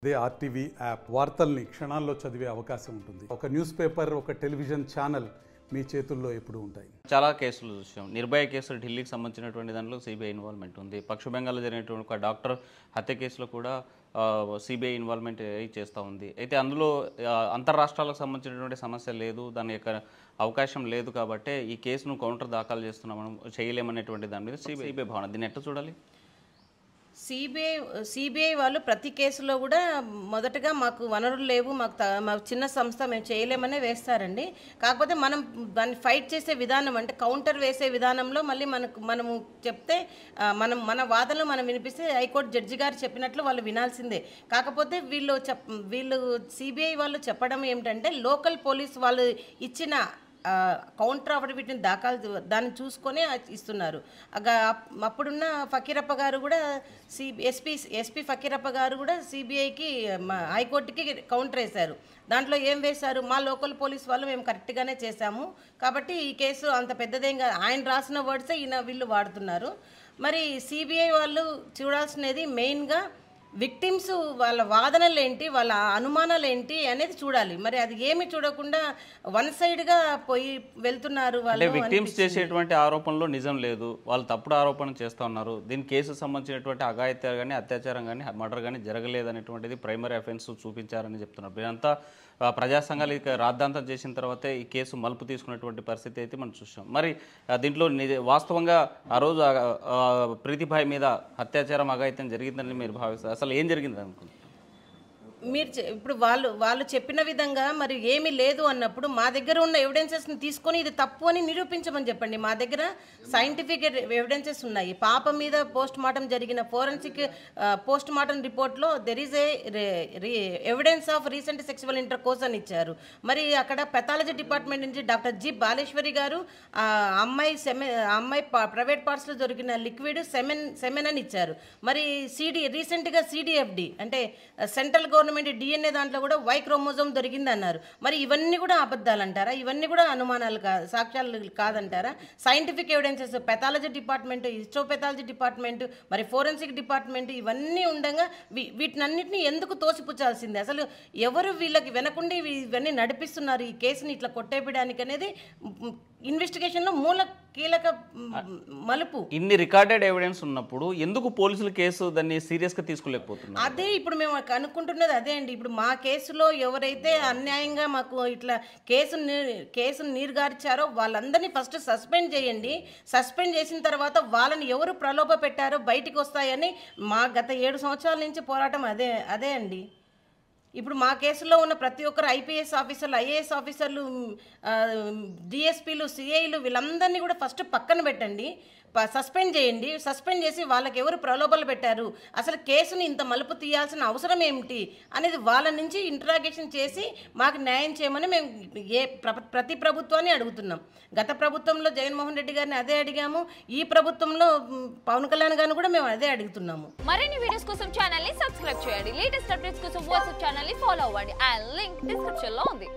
అదే RTV app వార్తల్ని క్షణాల్లో చదివే అవకాశం ఉంటుంది. ఒక న్యూస్ పేపర్, ఒక టెలివిజన్ ఛానల్ మీ చేతుల్లో ఎప్పుడూ ఉంటాయి. చాలా కేసులు చూసాం. నిర్భయ కేసులు ఢిల్లీకి సంబంధించినటువంటి దాంట్లో సిబిఐ ఇన్వాల్వ్మెంట్ ఉంది. పశ్చిమ బెంగాల్లో జరిగినటువంటి ఒక డాక్టర్ హత్య కేసులో కూడా సిబిఐ ఇన్వాల్వ్మెంట్ చేస్తూ ఉంది. అయితే అందులో అంతర్రాష్ట్రాలకు సంబంధించినటువంటి సమస్య లేదు, దాని యొక్క అవకాశం లేదు కాబట్టి ఈ కేసును కౌంటర్ దాఖలు చేస్తున్నాం చేయలేమనేటువంటి దాని మీద సిబిఐ భావన. దీన్ని ఎట్లా చూడాలి? సిబిఐ వాళ్ళు ప్రతి కేసులో కూడా మొదటగా మాకు వనరులు లేవు, మా చిన్న సంస్థ మేము చేయలేమనే వేస్తారండి. కాకపోతే మనం దాన్ని ఫైట్ చేసే విధానం అంటే కౌంటర్ వేసే విధానంలో మళ్ళీ మనము చెప్తే మన వాదనలు మనం వినిపిస్తే హైకోర్టు జడ్జి గారు చెప్పినట్లు వాళ్ళు వినాల్సిందే. కాకపోతే వీళ్ళు సిబిఐ వాళ్ళు చెప్పడం ఏమిటంటే లోకల్ పోలీస్ వాళ్ళు ఇచ్చిన కౌంటర్ అఫిడవిట్ని దాన్ని చూసుకొని ఇస్తున్నారు. అప్పుడున్న ఫకీరప్ప గారు కూడా ఎస్పీ ఫకీరప్ప గారు కూడా సిబిఐకి హైకోర్టుకి కౌంటర్ వేశారు. దాంట్లో ఏం వేశారు, మా లోకల్ పోలీస్ వాళ్ళు మేము కరెక్ట్గానే చేశాము కాబట్టి ఈ కేసు అంత పెద్దదేం కాదు, ఆయన రాసిన వర్డ్సే వీళ్ళు వాడుతున్నారు. మరి సిబిఐ వాళ్ళు చూడాల్సినది మెయిన్గా విక్టిమ్స్ వాళ్ళ వాదనలు ఏంటి, వాళ్ళ అనుమానాలు ఏంటి అనేది చూడాలి. మరి అది ఏమి చూడకుండా వన్ సైడ్గా పోయి వెళ్తున్నారు వాళ్ళు. విక్టిమ్స్ చేసేటువంటి ఆరోపణలో నిజం లేదు, వాళ్ళు తప్పుడు ఆరోపణ చేస్తూ ఉన్నారు. దీని కేసు సంబంధించినటువంటి అఘాయిత్యాలు కానీ అత్యాచారం కానీ మర్డర్ కానీ జరగలేదు అనేటువంటిది ప్రైమరీ అఫెన్స్ చూపించారని చెప్తున్నారు. వీరంతా ప్రజా సంఘాలు రాద్ధాంతం చేసిన తర్వాతే ఈ కేసు మలుపు తీసుకున్నటువంటి పరిస్థితి అయితే మనం చూసాం. మరి దీంట్లో వాస్తవంగా ఆ రోజు ప్రీతిభాయ్ మీద అత్యాచారం అఘాయిత్యం జరిగిందని మీరు భావిస్తారు? అసలు ఏం జరిగింది అనుకుంటున్నారు? ఇప్పుడు వాళ్ళు చెప్పిన విధంగా మరి ఏమీ లేదు అన్నప్పుడు మా దగ్గర ఉన్న ఎవిడెన్సెస్ని తీసుకొని ఇది తప్పు అని నిరూపించమని చెప్పండి. మా దగ్గర సైంటిఫిక్ ఎవిడెన్సెస్ ఉన్నాయి. పాప మీద పోస్ట్ మార్టం జరిగిన ఫోరెన్సిక్ పోస్ట్ మార్టం రిపోర్ట్లో there is evidence of recent sexual inter course అని ఇచ్చారు. మరి అక్కడ పెథాలజీ డిపార్ట్మెంట్ నుంచి డాక్టర్ జి బాలేశ్వరి గారు అమ్మాయి ప్రైవేట్ పార్ట్స్లో దొరికిన లిక్విడ్ సెమెన్ అని ఇచ్చారు. మరి రీసెంట్గా సిడిఎఫ్డి అంటే సెంట్రల్ గవర్నమెంట్ డిఎన్ఏ దాంట్లో కూడా వై క్రోమోజోమ్ దొరికింది అన్నారు. మరి ఇవన్నీ కూడా అబద్ధాలు అంటారా? ఇవన్నీ కూడా అనుమానాలు సాక్ష్యాలు కాదంటారా? Scientific evidences pathology department, histopathology department, మరి ఫోరెన్సిక్ డిపార్ట్మెంట్ ఇవన్నీ ఉండగా వీటినన్నింటినీ ఎందుకు తోసిపుచ్చాల్సిందే? అసలు ఎవరు వీళ్ళకి వెనకుండి ఇవన్నీ నడిపిస్తున్నారు ఈ కేసుని ఇట్లా కొట్టేయడానికి అనేది ఇన్వెస్టిగేషన్లో కీలక మలుపు. ఇన్ని రికార్డెడ్ ఎవిడెన్స్ ఉన్నప్పుడు ఎందుకు పోలీసులు కేసు దాన్ని సీరియస్గా తీసుకోలేకపోతున్నారు? అదే ఇప్పుడు మేము అనుకుంటున్నది అదే అండి. ఇప్పుడు మా కేసులో ఎవరైతే అన్యాయంగా మాకు ఇట్లా కేసును నీరుగార్చారో వాళ్ళందరినీ ఫస్ట్ సస్పెండ్ చేయండి. సస్పెండ్ చేసిన తర్వాత వాళ్ళని ఎవరు ప్రలోభ పెట్టారో బయటికి వస్తాయని మా గత 7 సంవత్సరాల నుంచి పోరాటం అదే అండి. ఇప్పుడు మా కేసులో ఉన్న ప్రతి ఒక్కరు ఐపీఎస్ ఆఫీసర్లు, ఐఏఎస్ ఆఫీసర్లు, డిఎస్పీలు, సిఐలు వీళ్ళందరినీ కూడా ఫస్ట్ పక్కన పెట్టండి, సస్పెండ్ చేయండి. సస్పెండ్ చేసి వాళ్ళకి ఎవరు ప్రలోభాలు పెట్టారు, అసలు కేసుని ఇంత మలుపు తీయాల్సిన అవసరం ఏమిటి అనేది వాళ్ళ నుంచి ఇంటరాగేషన్ చేసి మాకు న్యాయం చేయమని మేము ప్రతి ప్రభుత్వాన్ని అడుగుతున్నాం. గత ప్రభుత్వంలో జగన్మోహన్ రెడ్డి గారిని అదే అడిగాము, ఈ ప్రభుత్వంలో పవన్ కళ్యాణ్ గారిని కూడా మేము అదే అడుగుతున్నాము. మరిన్ని వీడియోస్ కోసం ఛానల్ ని సబ్స్క్రైబ్ చేయండి. లేటెస్ట్ అప్డేట్స్ కోసం వాట్సాప్ ఛానల్ ని ఫాలో అవ్వండి. ఆ లింక్ డిస్క్రిప్షన్ లో ఉంది.